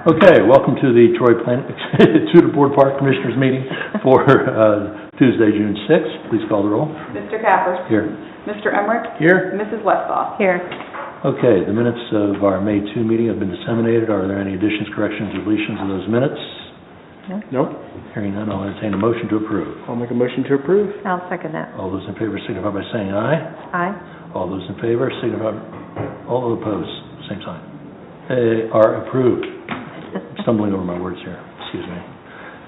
Okay, welcome to the Troy to the Board Park Commissioners meeting for Tuesday, June 6th. Please call the roll. Mr. Cappers. Here. Mr. Emmerich. Here. Mrs. Westphal. Here. Okay, the minutes of our May 2 meeting have been disseminated. Are there any additions, corrections, or deletions of those minutes? No. Hearing none, I'll entertain a motion to approve. I'll make a motion to approve. I'll second that. All those in favor signify by saying aye. Aye. All those in favor signify, all those opposed, same sign. They are approved. I'm stumbling over my words here, excuse me.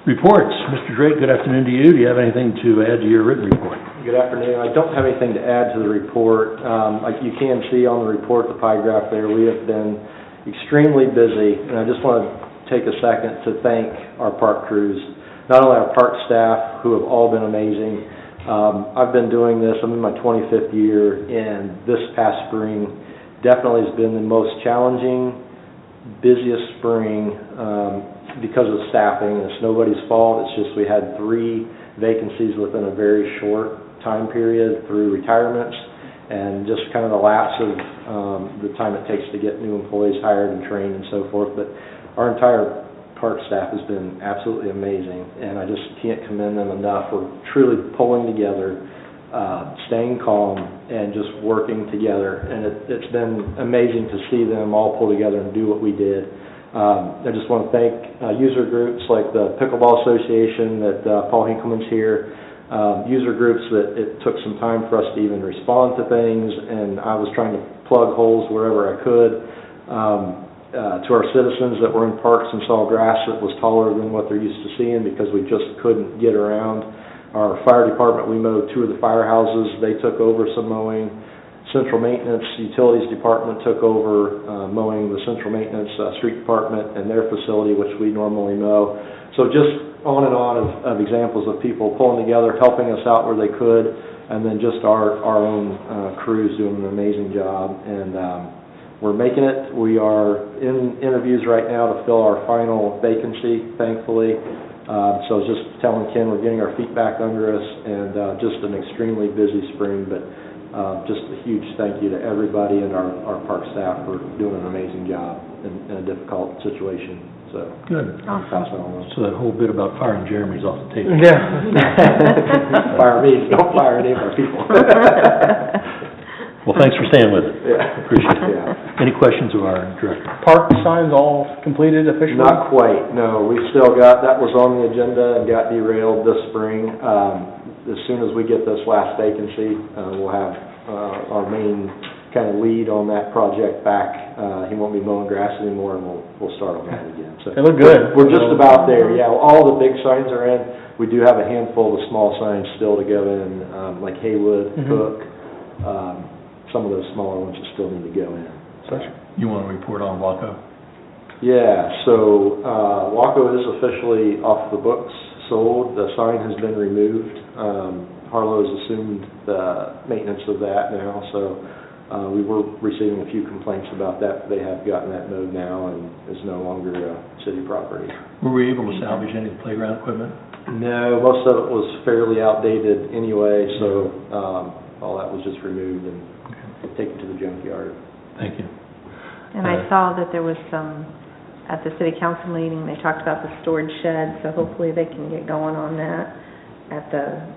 Reports, Mr. Drake, good afternoon to you. Do you have anything to add to your written report? Good afternoon. I don't have anything to add to the report. Like you can see on the report, the pie graph there, we have been extremely busy, and I just want to take a second to thank our park crews, not only our park staff, who have all been amazing. I've been doing this, I'm in my 25th year, and this past spring definitely has been the most challenging, busiest spring because of staffing. It's nobody's fault. It's just we had 3 vacancies within a very short time period through retirements and just kind of the lapse of the time it takes to get new employees hired and trained and so forth. But our entire park staff has been absolutely amazing, and I just can't commend them enough. We're truly pulling together, staying calm, and just working together, and it's been amazing to see them all pull together and do what we did. I just want to thank user groups like the Pickleball Association that Paul Hinkleman's here, user groups that it took some time for us to even respond to things, and I was trying to plug holes wherever I could. To our citizens that were in parks and saw grass that was taller than what they're used to seeing because we just couldn't get around. Our fire department, we mowed 2 of the firehouses. They took over some mowing. Central maintenance, utilities department took over mowing the central maintenance street department and their facility, which we normally mow. So just on and on of examples of people pulling together, helping us out where they could, and then just our own crews doing an amazing job. And we're making it. We are in interviews right now to fill our final vacancy, thankfully. So just telling Ken we're getting our feet back under us, and just an extremely busy spring, but just a huge thank you to everybody and our park staff for doing an amazing job in a difficult situation. So good. Awesome. So that whole bit about firing Jeremy's off the table. Yeah. Fire me, don't fire any of our people. Well, thanks for staying with it. Yeah. Appreciate it. Yeah. Any questions of our director? Park signs all completed officially? Not quite, no. We still got, that was on the agenda and got derailed this spring. As soon as we get this last vacancy, we'll have our main kind of lead on that project back. He won't be mowing grass anymore, and we'll start on that again. So they look good. We're just about there, yeah. All the big signs are in. We do have a handful of small signs still to go in, like Haywood, Hook. Some of those smaller ones that still need to go in. So. You want to report on Waco? Yeah, so Waco is officially off the books, sold. The sign has been removed. Harlow has assumed the maintenance of that now, so we were receiving a few complaints about that. They have gotten that mowed now and is no longer city property. Were we able to salvage any of the playground equipment? No, most of it was fairly outdated anyway, so all that was just removed and taken to the junkyard. Thank you. And I saw that there was some, at the city council meeting, they talked about the storage shed, so hopefully they can get going on that at the...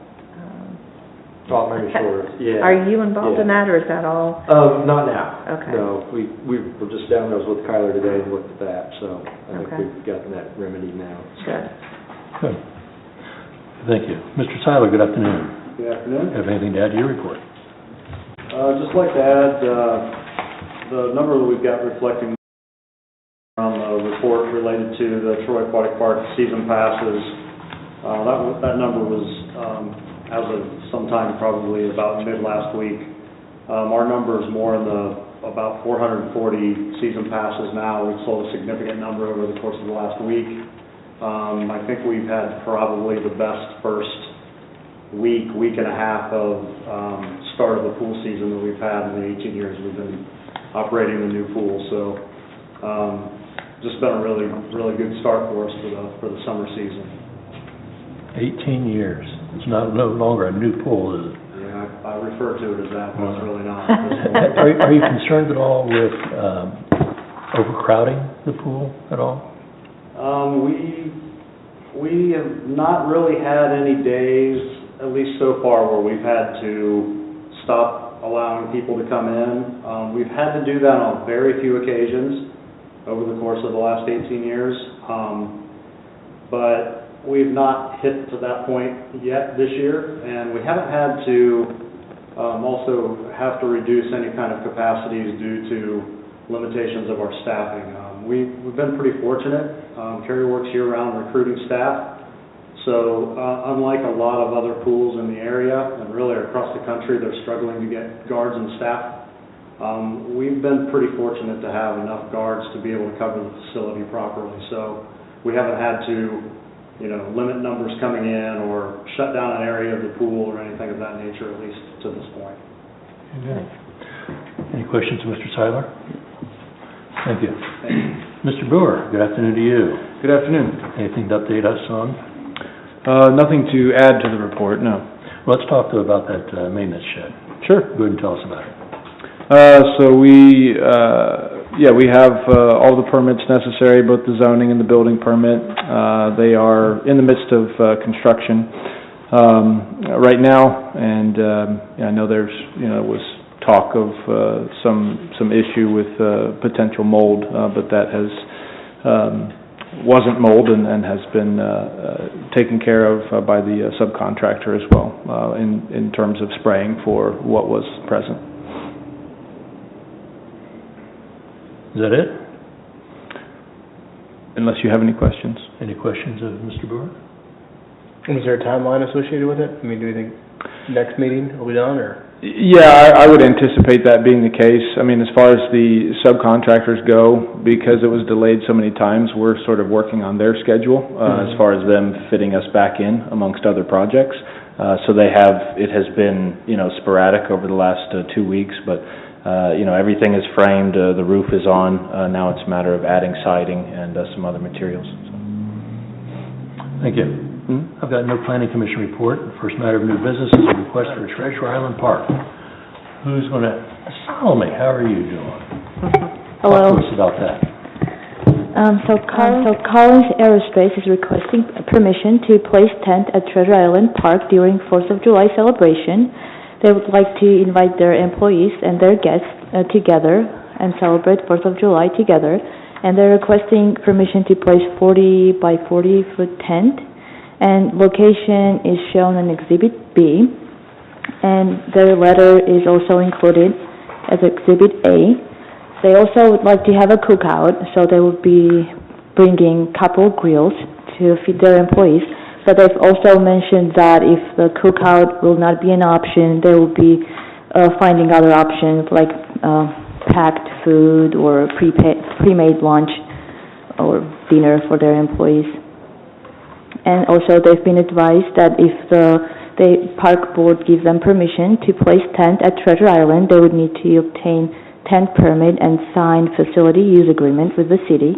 Salt Mary Shores, yeah. Are you involved in that, or is that all? Not now. Okay. No, we were just down there, I was with Kyler today and looked at that, so I think we've gotten that remedied now. Good. Good. Thank you. Mr. Tyler, good afternoon. Good afternoon. Have anything to add to your report? I'd just like to add the number that we've got reflecting on the report related to the Troy Aquatic Park season passes. That number was, as of sometime probably about mid last week. Our number is more in the about 440 season passes now. We've sold a significant number over the course of the last week. I think we've had probably the best first week and a half of start of the pool season that we've had in the 18 years we've been operating the new pool. So just been a really, really good start for us for the summer season. 18 years. It's no longer a new pool, is it? Yeah, I refer to it as that, but it's really not. Are you concerned at all with overcrowding the pool at all? We have not really had any days, at least so far, where we've had to stop allowing people to come in. We've had to do that on very few occasions over the course of the last 18 years. But we've not hit to that point yet this year, and we haven't had to also have to reduce any kind of capacities due to limitations of our staffing. We've been pretty fortunate. Kerry works year-round recruiting staff, so unlike a lot of other pools in the area, and really across the country, they're struggling to get guards and staff. We've been pretty fortunate to have enough guards to be able to cover the facility properly, so we haven't had to, limit numbers coming in or shut down an area of the pool or anything of that nature, at least to this point. Good. Any questions of Mr. Seiler? Thank you. Mr. Brewer, good afternoon to you. Good afternoon. Anything to update us on? Nothing to add to the report, no. Let's talk about that maintenance shed. Sure. Go ahead and tell us about it. So we have all the permits necessary, both the zoning and the building permit. They are in the midst of construction right now, and I know there's, was talk of some issue with potential mold, but that wasn't mold and has been taken care of by the subcontractor as well in terms of spraying for what was present. Is that it? Unless you have any questions. Any questions of Mr. Brewer? And is there a timeline associated with it? I mean, do you think next meeting will be done, or? Yeah, I would anticipate that being the case. I mean, as far as the subcontractors go, because it was delayed so many times, we're sort of working on their schedule as far as them fitting us back in amongst other projects. So it has been, sporadic over the last 2 weeks, but, everything is framed, the roof is on. Now it's a matter of adding siding and some other materials. So. Thank you. I've got no planning commission report. The first matter of new business is a request for Treasure Island Park. Who's going to... Salome, how are you doing? Hello. Talk to us about that. So Collins Aerospace is requesting permission to place tent at Treasure Island Park during 4th of July celebration. They would like to invite their employees and their guests together and celebrate 4th of July together. And they're requesting permission to place 40 by 40 foot tent. And location is shown in Exhibit B, and their letter is also included as Exhibit A. They also would like to have a cookout, so they will be bringing couple grills to feed their employees. But they've also mentioned that if the cookout will not be an option, they will be finding other options like packed food or pre-made lunch or dinner for their employees. And also they've been advised that if the park board gives them permission to place tent at Treasure Island, they would need to obtain tent permit and sign facility use agreement with the city.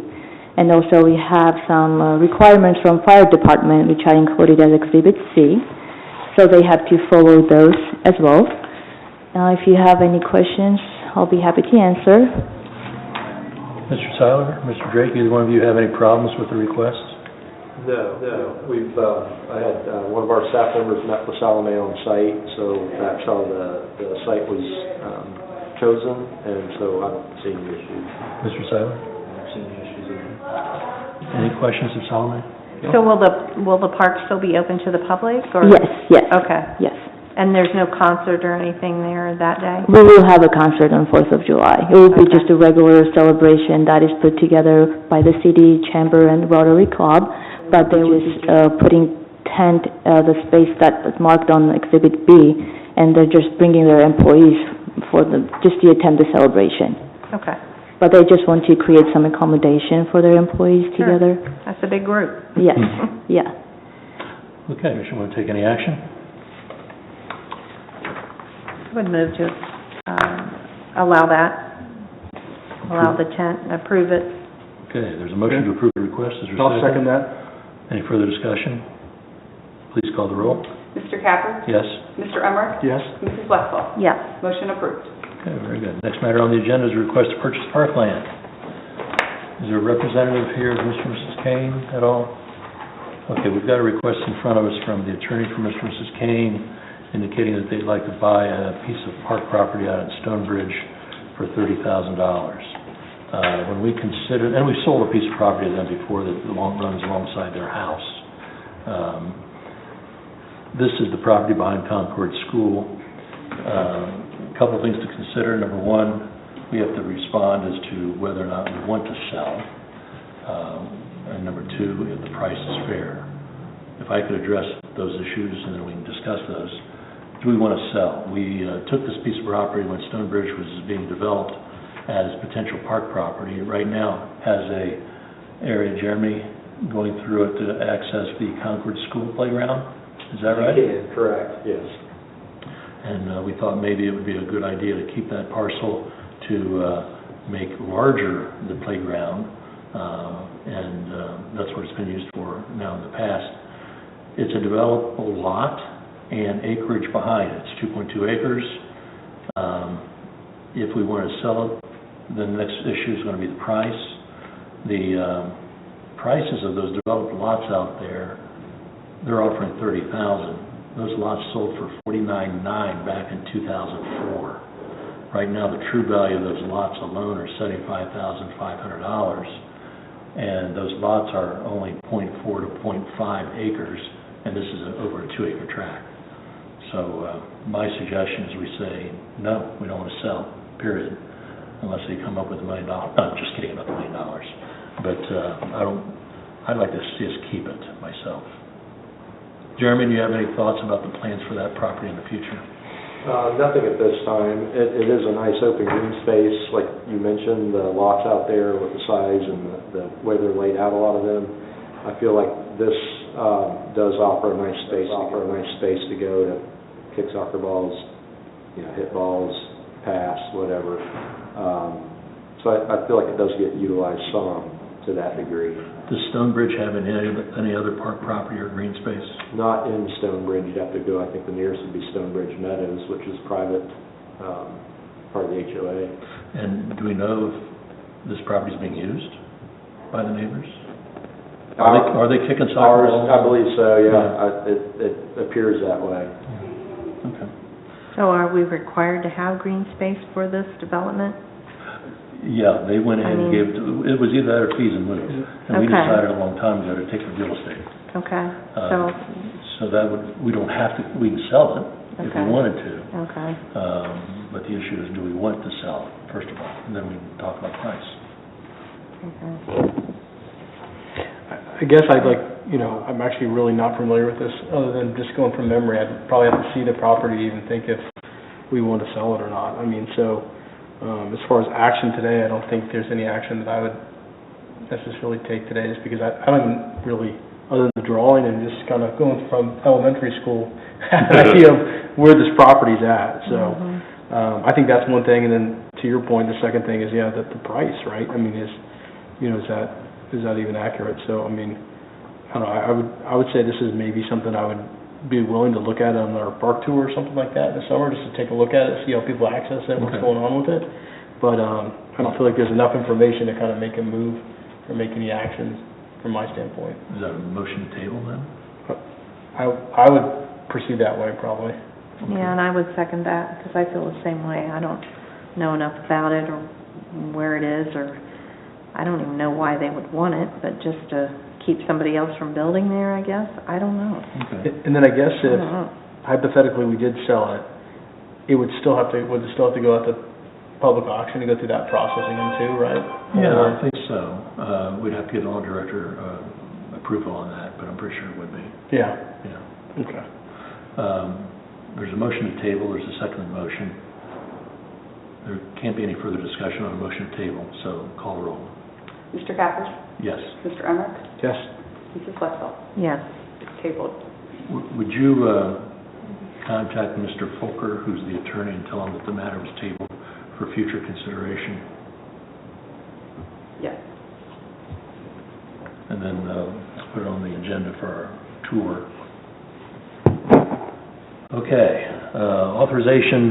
And also we have some requirements from fire department, which are included as Exhibit C. So they have to follow those as well. If you have any questions, I'll be happy to answer. Mr. Seiler, Mr. Drake, either one of you have any problems with the request? No. I had one of our staff members met with Salome on site, so that's how the site was chosen, and so I don't see any issues. Mr. Seiler? I don't see any issues either. Any questions of Salome? So will the park still be open to the public, or? Yes. Okay. Yes. And there's no concert or anything there that day? We will have a concert on 4th of July. It will be just a regular celebration that is put together by the city, chamber, and Rotary Club. But they was putting tent, the space that was marked on Exhibit B, and they're just bringing their employees just to attend the celebration. Okay. But they just want to create some accommodation for their employees Sure. together. That's a big group. Yes, yeah. Okay, Commissioner, want to take any action? I would move to allow the tent, approve it. Okay, there's a motion to approve the request. Is there a I'll second that. Any further discussion? Please call the roll. Mr. Capper? Yes? Mr. Emmerich? Yes. Mrs. Westphal? Yes. Motion approved. Okay, very good. Next matter on the agenda is a request to purchase parkland. Is there a representative here of Mr. and Mrs. Kane at all? Okay, we've got a request in front of us from the attorney for Mr. and Mrs. Kane indicating that they'd like to buy a piece of park property out at Stonebridge for $30,000. When we considered, and we sold a piece of property to them before that runs alongside their house. This is the property behind Concord School. A couple of things to consider. Number one, we have to respond as to whether or not we want to sell. And number two, if the price is fair. If I could address those issues and then we can discuss those. Do we want to sell? We took this piece of property when Stonebridge was being developed as potential park property. Right now has a area, Jeremy, going through it to access the Concord School playground. Is that right? Yeah, correct, yes. And we thought maybe it would be a good idea to keep that parcel to make larger the playground, and that's what it's been used for now in the past. It's a developable lot and acreage behind it. It's 2.2 acres. If we want to sell it, then the next issue is going to be the price. The prices of those developed lots out there, they're offering $30,000. Those lots sold for $49,900 back in 2004. Right now, the true value of those lots alone are $75,500, and those lots are only 0.4 to 0.5 acres, and this is over a 2-acre tract. So my suggestion is we say, no, we don't want to sell, period, unless they come up with $1 million. No, I'm just kidding about the $1 million. But I'd like to see us keep it myself. Jeremy, do you have any thoughts about the plans for that property in the future? Nothing at this time. It is a nice open green space, like you mentioned, the lots out there with the size and the way they're laid out, a lot of them. I feel like this does offer a nice space to go to kick soccer balls, hit balls, pass, whatever. So I feel like it does get utilized some to that degree. Does Stonebridge have any other park property or green space? Not in Stonebridge. You'd have to go, I think the nearest would be Stonebridge Meadows, which is private, part of the HOA. And do we know if this property is being used by the neighbors? Are they kicking soccer balls? I believe so, yeah. It appears that way. Okay. So are we required to have green space for this development? Yeah, they went ahead and gave, it was either that or fees and lieu. And we Okay. decided a long time ago to take the real estate. Okay, So that would, we don't have to, we can sell it if we Okay. wanted to. okay. But the issue is, do we want to sell it, first of all, and then we can talk about price. I guess I'd like, I'm actually really not familiar with this, other than just going from memory. I'd probably have to see the property to even think if we want to sell it or not. I mean, so, as far as action today, I don't think there's any action that I would necessarily take today, just because I don't even really, other than the drawing and just kind of going from elementary school, have an idea of where this property's at, so, I think that's one thing, and then to your point, the second thing is, the price, right? I mean, is that even accurate? So, I mean, I don't know, I would say this is maybe something I would be willing to look at on our park tour or something like that in the summer, just to take a look at it, see how people access it, what's Okay. going on with it. But, I don't feel like there's enough information to kind of make a move or make any actions from my standpoint. Is that a motion to table then? I would proceed that way probably. Yeah, and I would second that, because I feel the same way. I don't know enough about it or where it is, or I don't even know why they would want it, but just to keep somebody else from building there, I guess? I don't know. Okay. And then I guess I if don't know. hypothetically we did sell it, would it still have to go out to public auction to go through that process again too, right? Yeah, Or- I think so. We'd have to get law director approval on that, but I'm pretty sure it would be, Yeah, yeah. okay. There's a motion to table, there's a second motion. There can't be any further discussion on a motion to table, so call the roll. Mr. Cappers? Yes. Mr. Emmerich? Yes. Mrs. Westfall? Yes. It's tabled. Would you contact Mr. Folker, who's the attorney, and tell him that the matter was tabled for future consideration? Yes. And then let's put it on the agenda for our tour. Okay, authorizing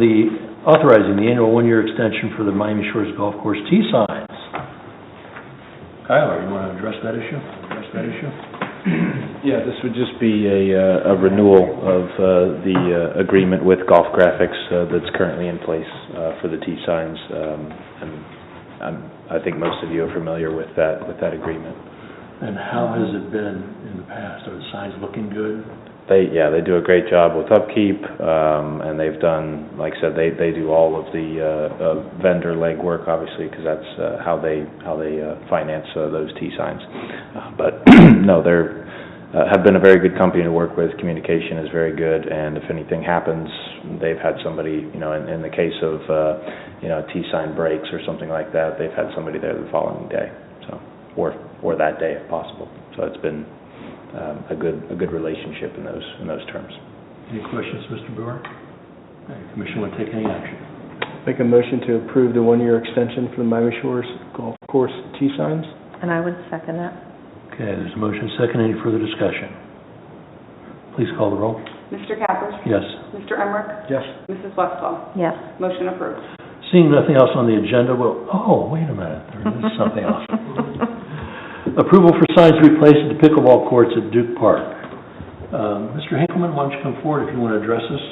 the annual one-year extension for the Miami Shores Golf Course tee signs. Tyler, you want to address that issue? Yeah, this would just be a renewal of the agreement with Golf Graphics that's currently in place for the T signs. And I think most of you are familiar with that agreement. And how has it been in the past? Are the signs looking good? They do a great job with upkeep, and they've done, like I said, they do all of the vendor legwork, obviously, because that's how they finance those T signs. But no, they're have been a very good company to work with. Communication is very good, and if anything happens, they've had somebody, in the case of T sign breaks or something like that, they've had somebody there the following day, so or that day if possible. So it's been a good relationship in those terms. Any questions, Mr. Brewer? Commission want to take any action? Make a motion to approve the one-year extension for the Miami Shores Golf Course T signs. And I would second that. Okay, there's a motion second. Any further discussion? Please call the roll. Mr. Cappers? Yes. Mr. Emmerich? Yes. Mrs. Westfall? Yes. Motion approved. Seeing nothing else on the agenda, wait a minute, there is something else. Approval for signs replaced at the pickleball courts at Duke Park. Mr. Hinkleman, why don't you come forward if you want to address us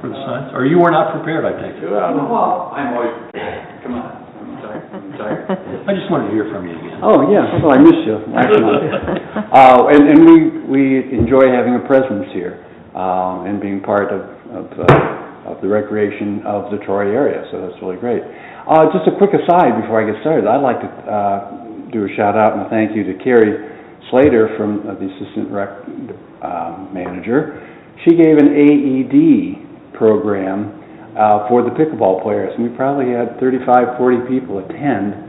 for the signs? Or you were not prepared, I take it? Well, I'm always, come on, I'm tired. I just wanted to hear from you again. Oh, yeah, well, I miss you, actually. And we enjoy having a presence here, and being part of the recreation of the Troy area, so that's really great. Just a quick aside before I get started, I'd like to do a shout out and a thank you to Carrie Slater from the assistant rec manager. She gave an AED program for the pickleball players, and we probably had 35, 40 people attend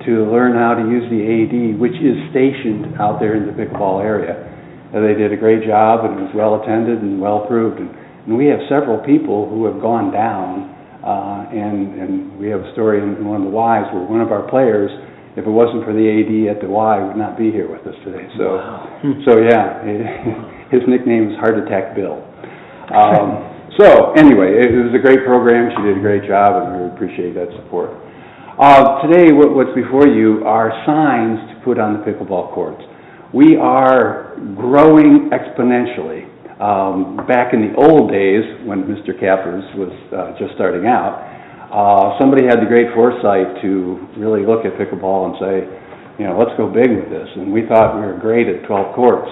to learn how to use the AED, which is stationed out there in the pickleball area. They did a great job, and it was well attended and well approved. And we have several people who have gone down, and we have a story in one of the Ys where one of our players, if it wasn't for the AD at the Y, would not be here with us today. So, so yeah, his nickname is Heart Attack Bill. So anyway, it was a great program. She did a great job, and we appreciate that support. Today, what's before you are signs to put on the pickleball courts. We are growing exponentially. Back in the old days, when Mr. Cappers was just starting out, somebody had the great foresight to really look at pickleball and say, let's go big with this. And we thought we were great at 12 courts,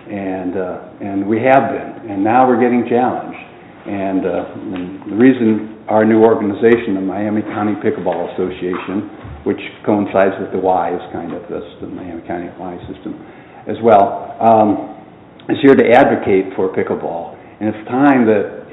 and we have been. And now we're getting challenged. And the reason our new organization, the Miami County Pickleball Association, which coincides with the Y, is kind of this, the Miami County Y system as well, is here to advocate for pickleball. And it's time that,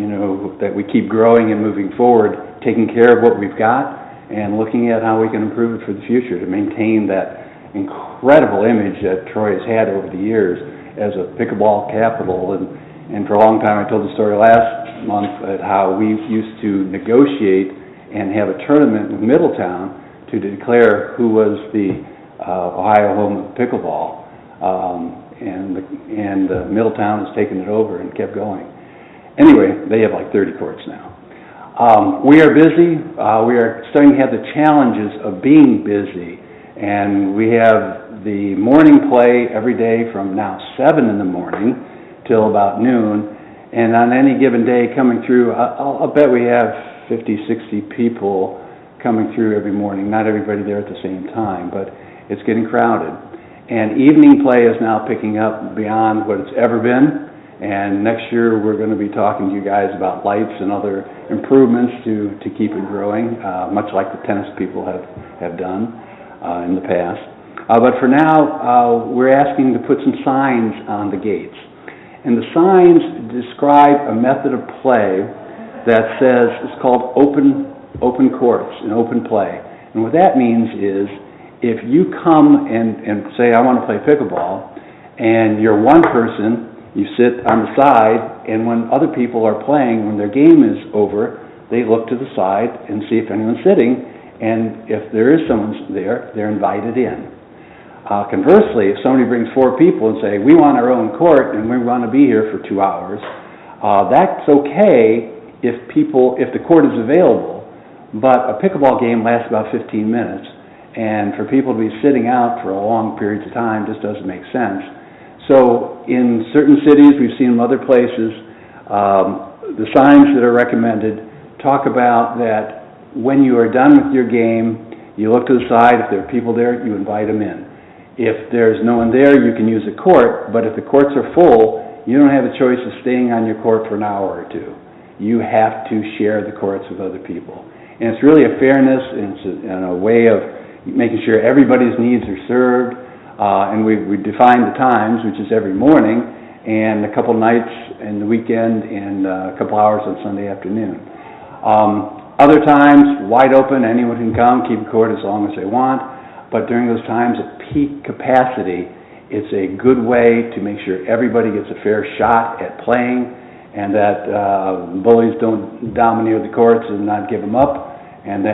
that we keep growing and moving forward, taking care of what we've got and looking at how we can improve it for the future to maintain that incredible image that Troy has had over the years as a pickleball capital. And for a long time, I told the story last month at how we used to negotiate and have a tournament with Middletown to declare who was the Ohio home of pickleball. And Middletown has taken it over and kept going. Anyway, they have like 30 courts now. We are busy. We are starting to have the challenges of being busy. And we have the morning play every day from now 7 in the morning till about noon. And on any given day coming through, I'll bet we have 50, 60 people coming through every morning. Not everybody there at the same time, but it's getting crowded. And evening play is now picking up beyond what it's ever been. And next year we're going to be talking to you guys about lights and other improvements to keep it growing, much like the tennis people have done in the past. But for now, we're asking to put some signs on the gates. And the signs describe a method of play that says, it's called open courts and open play. And what that means is, if you come and say, I want to play pickleball, and you're one person, you sit on the side, and when other people are playing, when their game is over, they look to the side and see if anyone's sitting, and if there is someone there, they're invited in. Conversely, if somebody brings 4 people and say, we want our own court, and we want to be here for 2 hours, that's okay if the court is available, but a pickleball game lasts about 15 minutes, And for people to be sitting out for a long periods of time just doesn't make sense. So in certain cities, we've seen them other places, the signs that are recommended talk about that when you are done with your game, you look to the side, if there are people there, you invite them in. If there's no one there, you can use a court, but if the courts are full, you don't have a choice of staying on your court for an hour or two. You have to share the courts with other people. And it's really a fairness and a way of making sure everybody's needs are served. And we define the times, which is every morning, and a couple nights and the weekend, and a couple hours on Sunday afternoon. Other times, wide open, anyone can come, keep court as long as they want, but during those times of peak capacity, it's a good way to make sure everybody gets a fair shot at playing, and that bullies don't domineer the courts and not give them up, and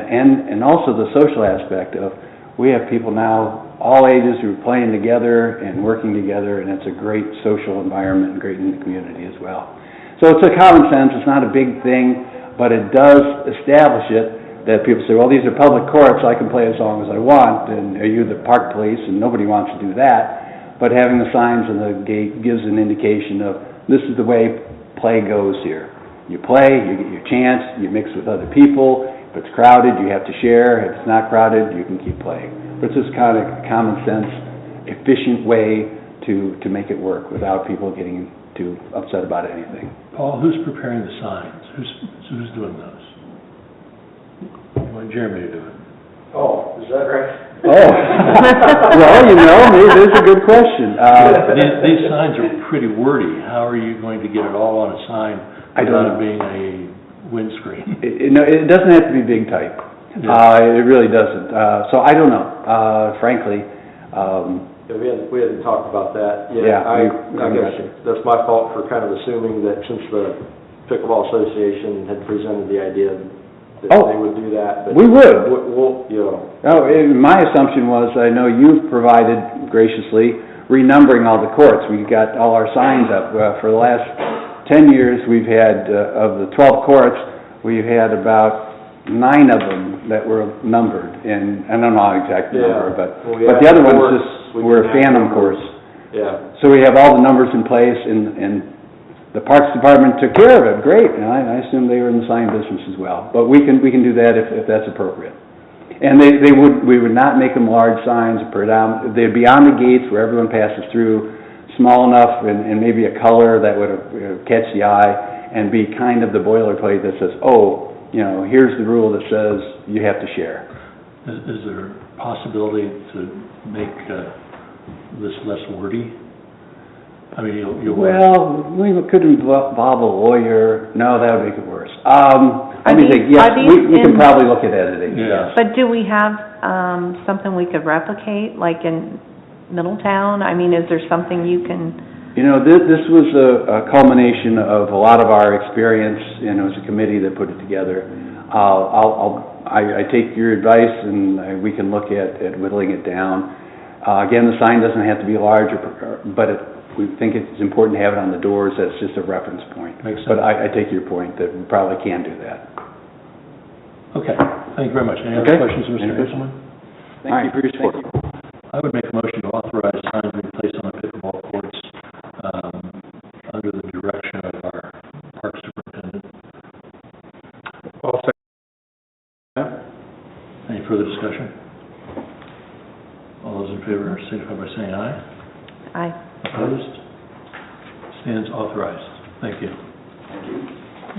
also the social aspect of, we have people now, all ages, who are playing together and working together, and it's a great social environment and great in the community as well. So it's a common sense, it's not a big thing, but it does establish it that people say, well, these are public courts, I can play as long as I want, and are you the park police, and nobody wants to do that. But having the signs on the gate gives an indication of, this is the way play goes here. You play, you get your chance, you mix with other people. If it's crowded, you have to share. If it's not crowded, you can keep playing. But it's just kind of common sense, efficient way to make it work without people getting too upset about anything. Paul, who's preparing the signs? Who's doing those? You want Jeremy to do it? Oh, is that right? Oh, well, maybe that's a good question. These signs are pretty wordy. How are you going to get it all on a sign without it being a windscreen? It doesn't have to be big type. Yeah. It really doesn't. So I don't know, frankly. Yeah, we hadn't talked about that yet. Yeah, I we guess that's my fault for kind of assuming that since the Pickleball Association had presented the idea that they would do that. But we would. We'll, My assumption was, I know you've provided graciously renumbering all the courts. We got all our signs up. For the last 10 years, we've had, of the 12 courts, we've had about 9 of them that were numbered, and I don't know the exact number, but the other ones just were phantom courts. Yeah. So we have all the numbers in place, and the Parks Department took care of it, great, and I assume they were in the sign business as well. But we can do that if that's appropriate. And we would not make them large signs, they'd be on the gates where everyone passes through, small enough and maybe a color that would catch the eye, and be kind of the boilerplate that says, here's the rule that says you have to share. Is there a possibility to make this less wordy? I mean, Well, we could involve a lawyer. No, that would make it worse. Let me think. Yes, we can probably look at editing. Yeah. Yes. But do we have something we could replicate, like in Middletown? I mean, is there something you can... This was a culmination of a lot of our experience, and it was a committee that put it together. I take your advice, and we can look at whittling it down. Again, the sign doesn't have to be large, but we think it's important to have it on the doors. That's just a reference point. Makes sense. But I take your point that we probably can do that. Okay, thank you very much. Any other questions, Mr. Bisselman? Thank you for your support. I would make a motion to authorize signs to be placed on the pickleball courts under the direction of our park superintendent. I'll second that. Any further discussion? All those in favor signify by saying aye. Aye. Opposed? Stands authorized. Thank you.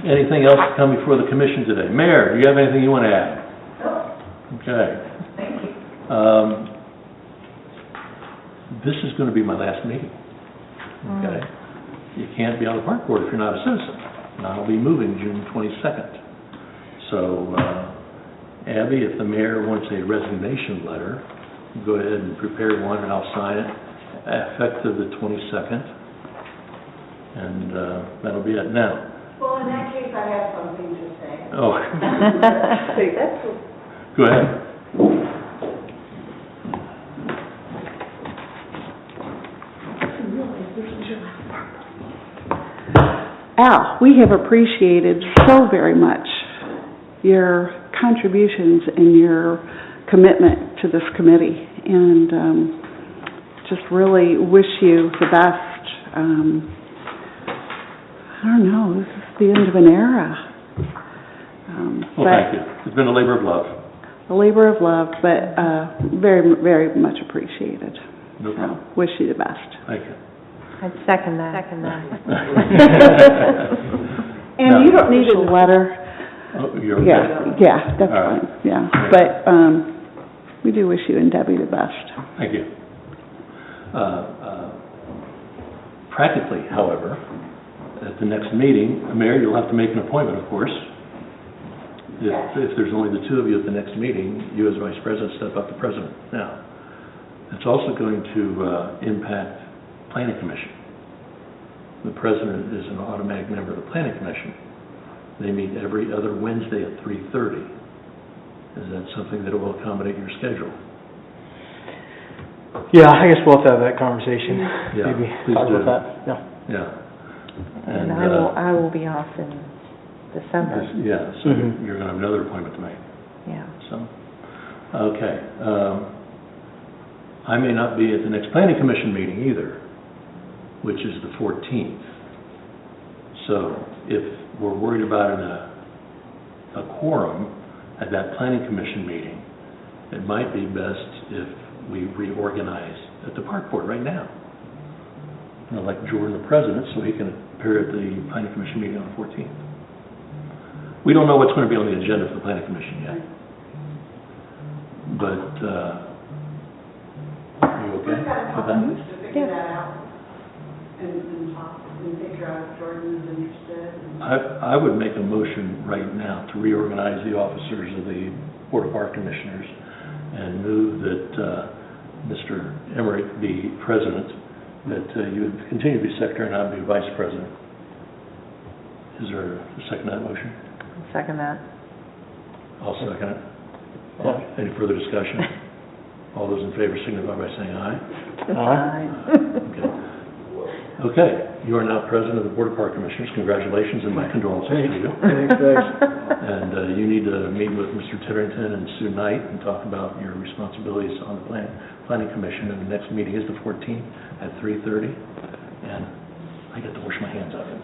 Anything else to come before the commission today? Mayor, do you have anything you want to add? No. Okay. Thank you. This is going to be my last meeting. Okay? You can't be on the park board if you're not a citizen. And I'll be moving June 22nd. So, Abby, if the mayor wants a resignation letter, go ahead and prepare one and I'll sign it effective the 22nd. And that'll be it now. Well, in that case, I have something to say. Oh. That's Go ahead. Al, we have appreciated so very much your contributions and your commitment to this committee, and just really wish you the best. I don't know, this is the end of an era. Well, thank you. It's been a labor of love. A labor of love, but very, very much appreciated. No problem. So, wish you the best. Thank you. I'd second that. And No. you don't need a letter. Oh, you're okay? Yeah, that's All right. fine, yeah. But we do wish you and Debbie the best. Thank you. Practically, however, at the next meeting, Mayor, you'll have to make an appointment, of course. If there's only the two of you at the next meeting, you as Vice President step up to President. Now, it's also going to impact Planning Commission. The President is an automatic member of the Planning Commission. They meet every other Wednesday at 3:30. Is that something that will accommodate your schedule? Yeah, I guess we'll have to have that conversation, Yeah, maybe, please talk do. about that, yeah. Yeah. And I will be off in December, Yeah, so Mhm. you're going to have another appointment to make. yeah. So, okay. I may not be at the next Planning Commission meeting either, which is the 14th. So if we're worried about a quorum at that Planning Commission meeting, it might be best if we reorganize at the Park Board right now. You know, like Jordan, the President, so he can appear at the Planning Commission meeting on the 14th. We don't know what's going to be on the agenda for the Planning Commission yet. But, are you okay We've got a with couple that? weeks to figure that out and talk and figure out if Jordan is interested. I would make a motion right now to reorganize the officers of the Board of Park Commissioners and move that Mr. Emmerich be president, that you would continue to be secretary and I would be vice president. Is there a second to that motion? I'll second that. I'll second it. Any further discussion? All those in favor signify by saying aye. Okay. Okay, you are now president of the Board of Park Commissioners. Congratulations and my condolences to you. Thanks. And you need to meet with Mr. Titterington and Sue Knight and talk about your responsibilities on the Planning Commission. And the next meeting is the 14th at 3:30. And I get to wash my hands of it.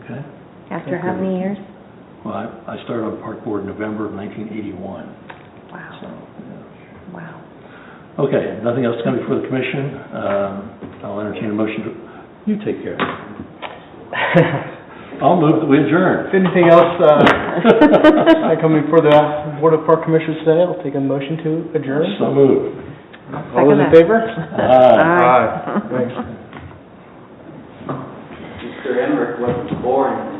Okay? After how many years? Well, I started on the Park Board in November of 1981. Wow, So, yeah. wow. Okay, nothing else coming before the commission. I'll entertain a motion to, you take care of it. I'll move that we adjourn. If anything else, coming for the Board of Park Commissioners today, I'll take a motion to adjourn. So moved. All those in Second that. favor? Aye. Thanks. Mr. Emmerich wasn't born